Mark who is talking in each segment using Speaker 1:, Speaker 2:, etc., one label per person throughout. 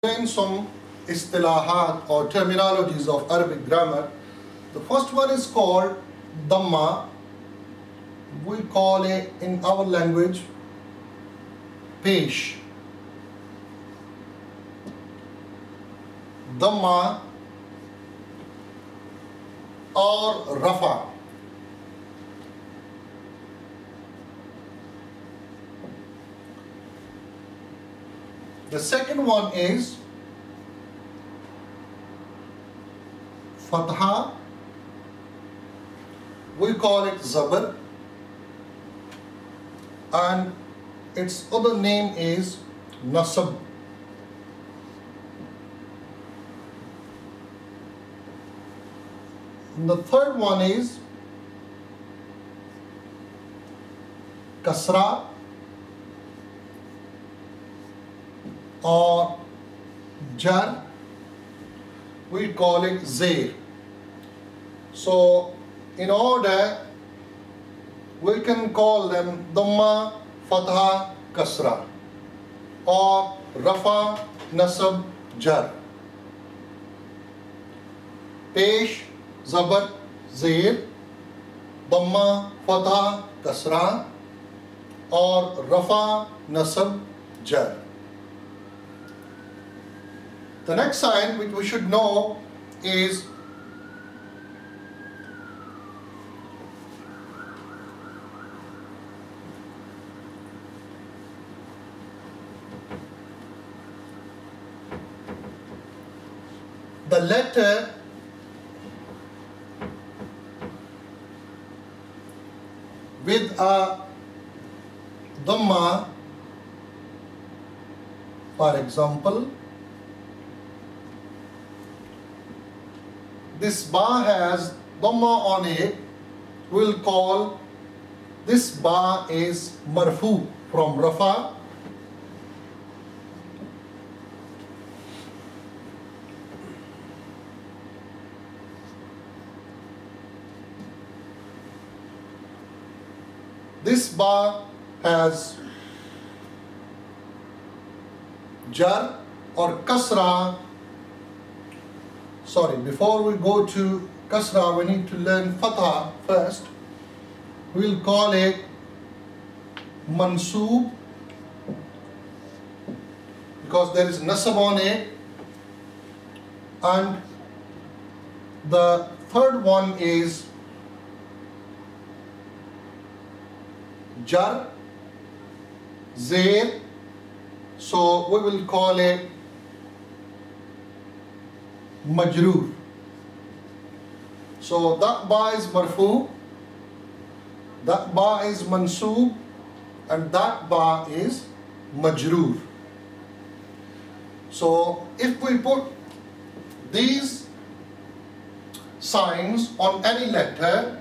Speaker 1: explain some istilahat or terminologies of Arabic grammar. The first one is called Dhamma. We call it in our language Pesh. Dhamma or Rafa. The second one is Fatha. We call it Zabar, and its other name is Nasab. And the third one is Kasra or Jar. We call it Zair. So in order we can call them Dhamma, Fatha, Kasra, or Rafa, Nasab, Jar. Pesh, Zabar, Zair, Dhamma, Fatha, Kasra, or Rafa, Nasab, Jar. The next sign which we should know is the letter with a Dhamma. For example, this ba has Dhamma on it. We'll call this ba is Marfu from Rafa. This ba has Jar or Kasra. Sorry, before we go to Kasra, we need to learn Fatha first. We'll call it Mansoob because there is Nasab on it. And the third one is Jar, Zair. So we will call it Majroor. So that ba is Marfu, that ba is Mansoob, and that ba is Majroor. So if we put these signs on any letter,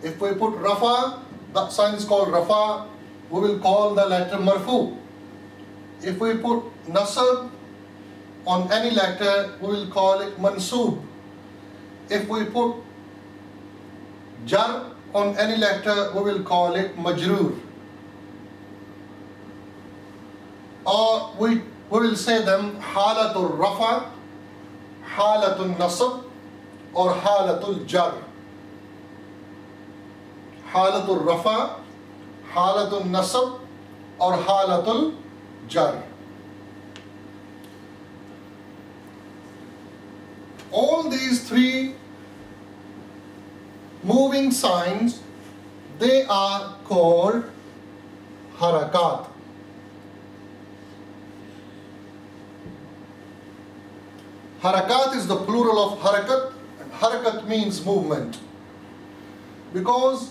Speaker 1: if we put Rafa, that sign is called Rafa, we will call the letter Marfu. If we put Nasab on any letter, we will call it Mansoob. If we put Jar on any letter, we will call it Majroor. Or we will say them Halatul Rafa, Halatul Nasab, or Halatul Jar. Halatul Rafa, Halatul Nasab, or Halatul Jar. All these three moving signs, they are called harakat. Harakat is the plural of harakat, and harakat means movement. Because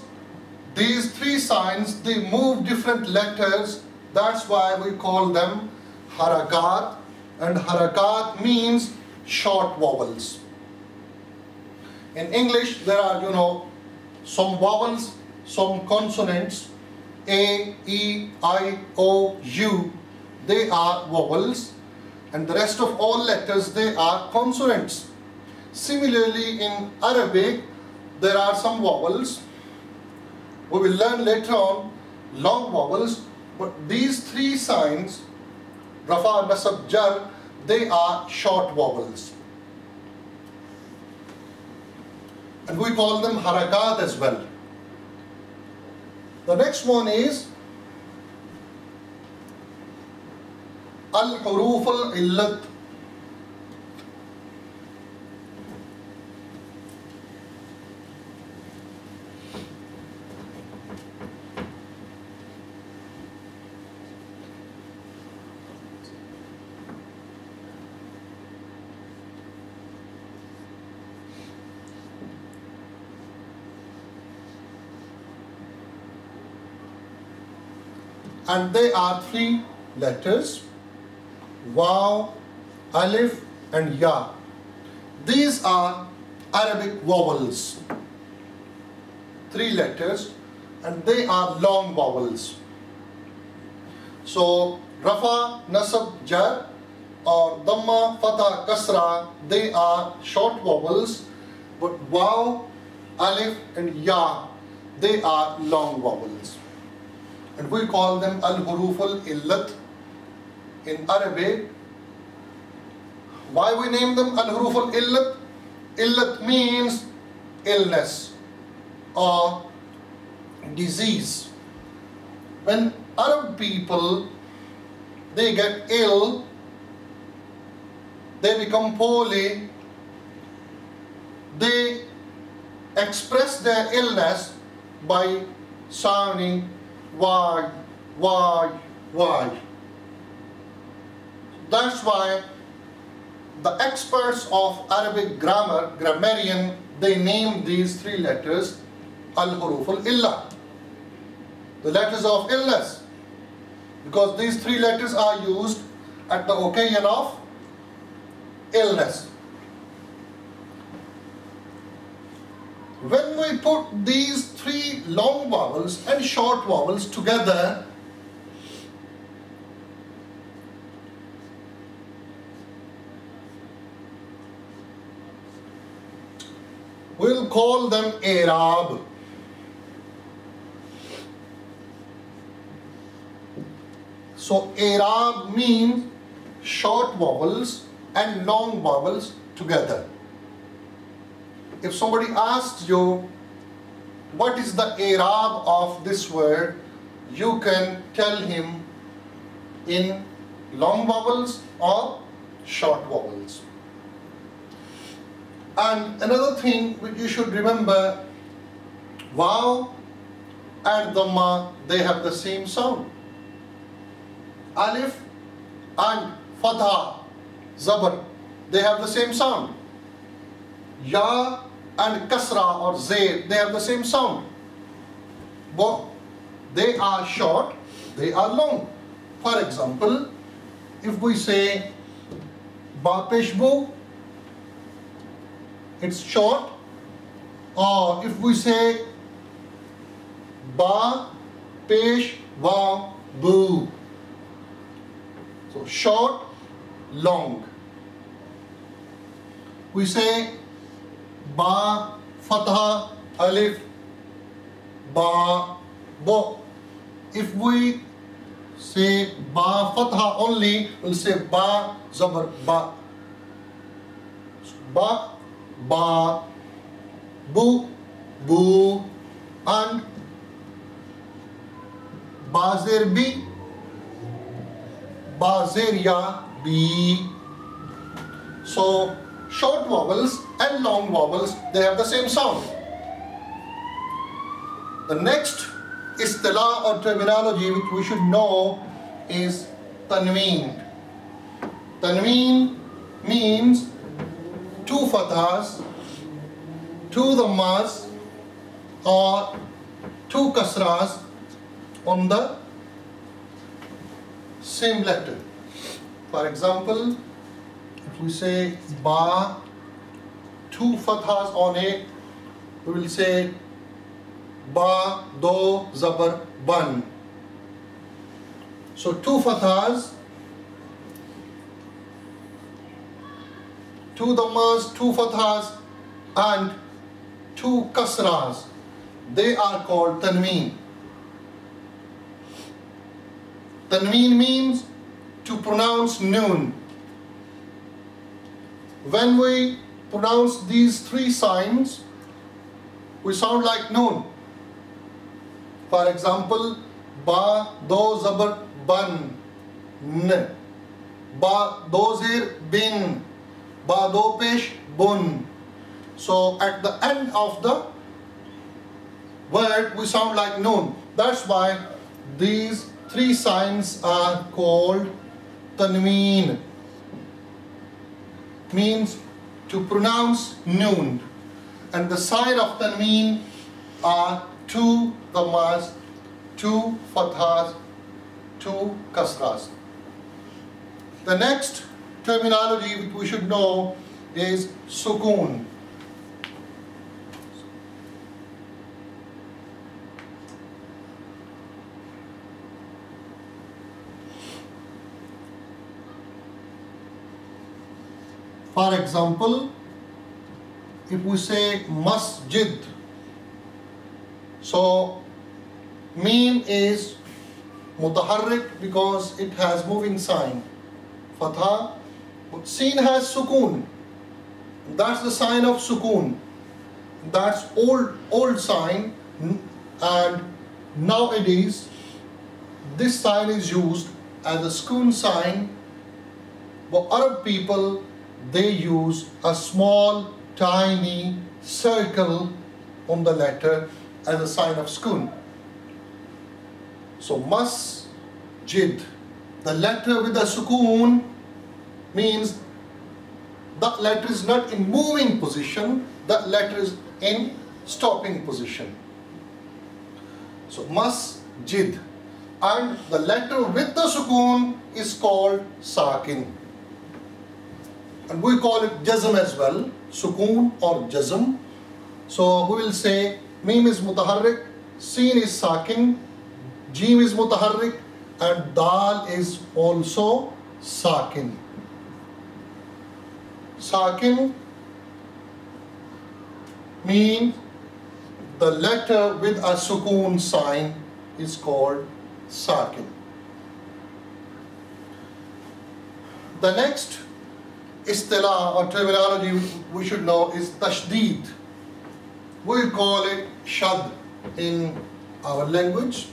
Speaker 1: these three signs, they move different letters, that's why we call them harakat, and harakat means short vowels. In English, there are, some vowels, some consonants, A, E, I, O, U, they are vowels, and the rest of all letters, they are consonants. Similarly, in Arabic, there are some vowels. We will learn later on long vowels, but these three signs, Rafa, Nasab, Jar, they are short vowels. And we call them harakat as well. The next one is al-huruf al-illat. And they are three letters: Waw, Alif and Ya. These are Arabic vowels. Three letters, and they are long vowels. So Rafa, Nasab, Jar or Dhamma, Fatha, Kasra, they are short vowels, but Waw, Alif and Ya, they are long vowels. And we call them al-huruf al-illat in Arabic. Why we name them al-huruf al-illat? Illat means illness or disease. When Arab people, they get ill, they become poorly, they express their illness by sounding why. That's why the experts of Arabic grammarian, they name these three letters al-huruf al-illah, the letters of illness, because these three letters are used at the occasion of illness. When we put these three long vowels and short vowels together, we'll call them Arab. So Arab means short vowels and long vowels together. If somebody asks you, what is the Arab of this word, you can tell him in long vowels or short vowels. And another thing which you should remember, Waw and Dhamma, they have the same sound. Alif and Fatha, Zabar, they have the same sound. Ya and Kasra or Zayd, they have the same sound. But they are short, they are long. For example, if we say Ba Peshbu, it's short. Or if we say Ba Pesh Wa Bu, so short, long. We say Ba Fatha Alif Ba Bo. If we say Ba Fatha only, we'll say Ba Zabar Ba. Ba Ba Bu Bu and Ba Zer Bi Ba Zer Ya Bi. So short vowels and long vowels, they have the same sound. The next istilah or terminology which we should know is tanween. Tanween means two fathas, two dhammas or two kasras on the same letter. For example, if we say Ba, two fathas on it, we will say Ba, Do, Zabar, Ban. So two fathas, two dhammas, two fathas and two kasras, they are called tanween. Tanween means to pronounce noon. when we pronounce these three signs, we sound like noon. For example, ba do zabar ban, n. Ba do zir bin, ba do pesh bun. So at the end of the word we sound like noon. That's why these three signs are called tanween. Means to pronounce noon. And the sign of tanween are two dhammas, two fathas, two kasras. The next terminology which we should know is sukoon. For example, if we say masjid, so meme is mutaharrik because it has moving sign, fatha, but sin has sukoon. That's the sign of sukoon. That's old sign, and nowadays this sign is used as a sukoon sign. But Arab people, they use a small tiny circle on the letter as a sign of sukoon. So masjid, the letter with the sukoon means that letter is not in moving position, that letter is in stopping position. So masjid, and the letter with the sukoon is called sakin. And we call it jazm as well, sukoon or jazm. So we will say mim is mutaharrik, sin is sakin, jim is mutaharrik, and dal is also sakin. Sakin means the letter with a sukoon sign is called sakin. The next istilah or terminology we should know is tashdeed. We call it shad in our language,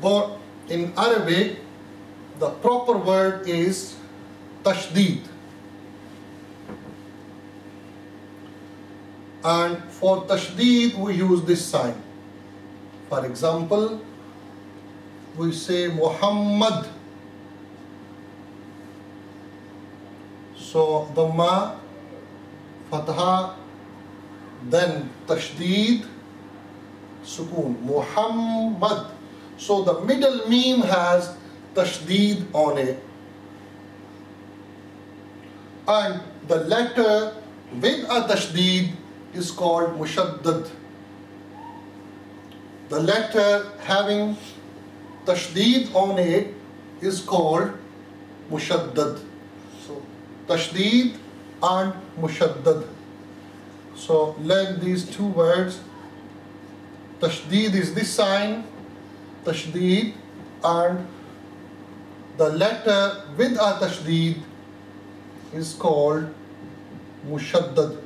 Speaker 1: but in Arabic the proper word is tashdeed. And for tashdeed we use this sign. For example, we say Muhammad. So dhamma, fatha, then tashdeed, sukoon, Muhammad. So the middle meme has tashdeed on it, and the letter with a tashdeed is called mushaddad. The letter having tashdeed on it is called mushaddad. So tashdeed and mushaddad. So learn these two words. Tashdeed is this sign, tashdeed, and the letter with a tashdeed is called mushaddad.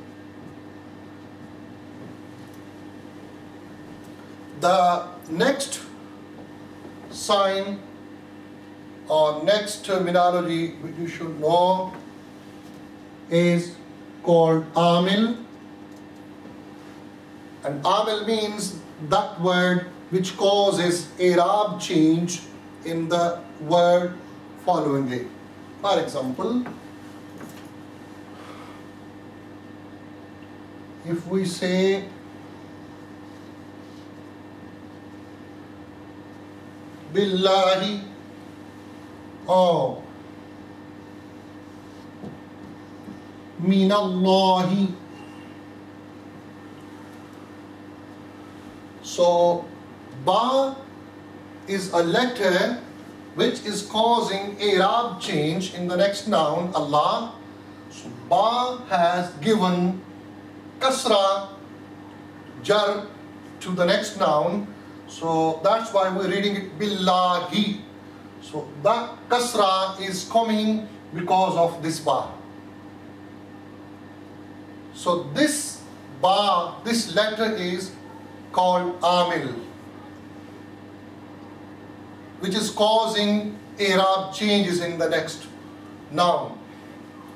Speaker 1: The next sign or next terminology which you should know is called amil. And amil means that word which causes i'rab change in the word following it. For example, if we say billahi or minallahi, so ba is a letter which is causing i'rab change in the next noun Allah. So ba has given kasra jar to the next noun, so that's why we're reading it billahi. So the kasra is coming because of this ba. So this ba, this letter is called amil, which is causing i'rab changes in the next noun.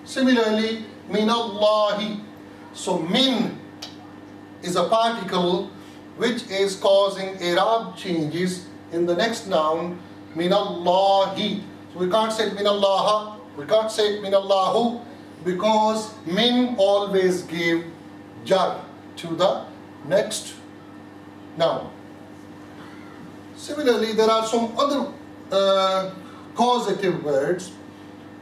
Speaker 1: Similarly, min Allahi. So min is a particle which is causing i'rab changes in the next noun, min Allahi. So we can't say min Allah, we can't say min Allahu, because min always give jar to the next noun. Similarly, there are some other causative words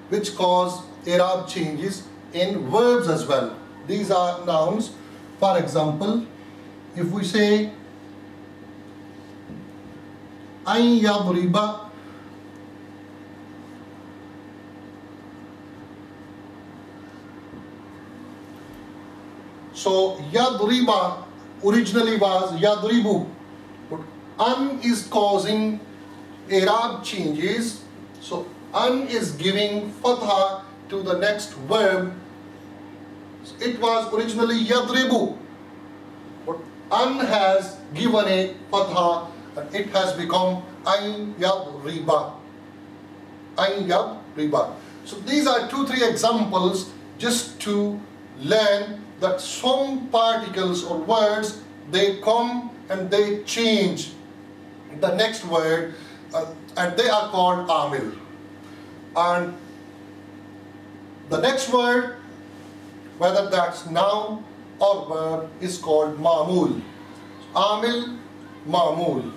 Speaker 1: which cause i'rab changes in verbs as well. These are nouns. For example, if we say an yadriba, so yadriba originally was yadribu, but an is causing i'rab changes. So an is giving fatha to the next verb. It was originally yadribu, but an has given a fatha and it has become an yadriba. An yadriba. So these are 2-3 examples just to learn that some particles or words, they come and they change the next word and they are called amil. And the next word, whether that's noun or verb, is called ma'mul. Amil, ma'mul.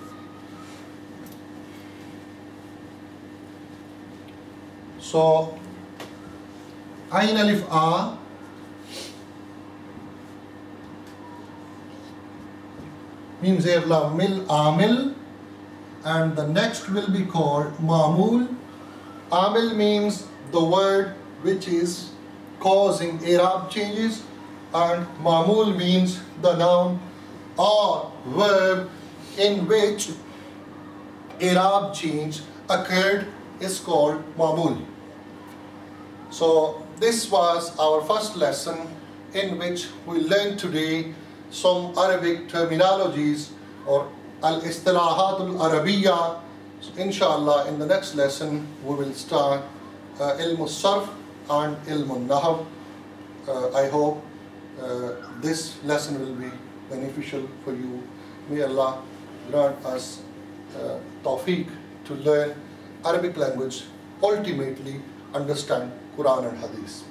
Speaker 1: So, ayn alif a means irla mil amil, and the next will be called ma'mul. Amil means the word which is causing i'rab changes, and ma'mul means the noun or verb in which i'rab change occurred is called ma'mul. So this was our first lesson in which we learned today some Arabic terminologies or al-istilahat al-arabiyya. So inshallah in the next lesson we will start Ilm-ul-sarf and Ilm-ul-nahv. I hope this lesson will be beneficial for you. May Allah grant us tawfiq to learn Arabic language, ultimately understand Quran and Hadith.